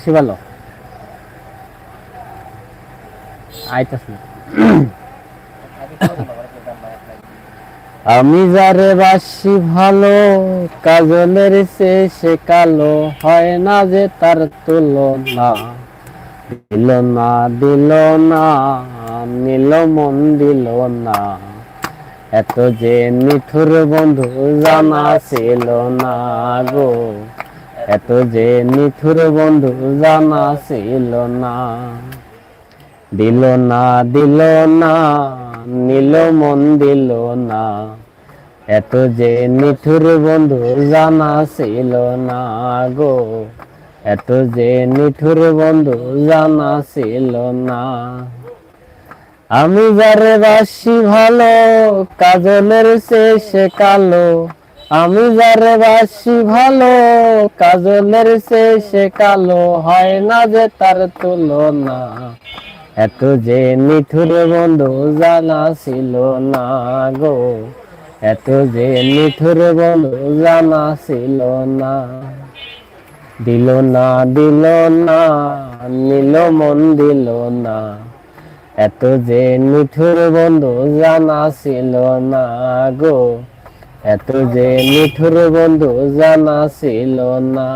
বাসি ভালো আইতাছি আমি যারে বাসি ভালো কাজলের শেষে কালো হয় না যে তার তুলনা দিল না দিল না নিল মন দিল না এত যে নিঠুর বন্ধু জানা ছিল না গো এত যে নিঠুর বন্ধু জানা ছিল না দিল না দিল না নিল মন দিল না এত যে নিঠুর বন্ধু জানা ছিল না গো এত যে নিঠুর বন্ধু জানা ছিল না আমি যারে বাসি ভালো কাজলের শেষে কালো আমি যারে বাসি ভালো কাজলের শেষে কালো হয় না যে তার তুলনা এত যে নিঠুর বন্ধু জানা ছিল না গো এত যে নিঠুর বন্ধু জানা ছিল না দিল না দিল না নিল মন দিল না এত যে নিঠুর বন্ধু জানা ছিল না গো এত যে নিঠুর বন্ধু জানা ছিল না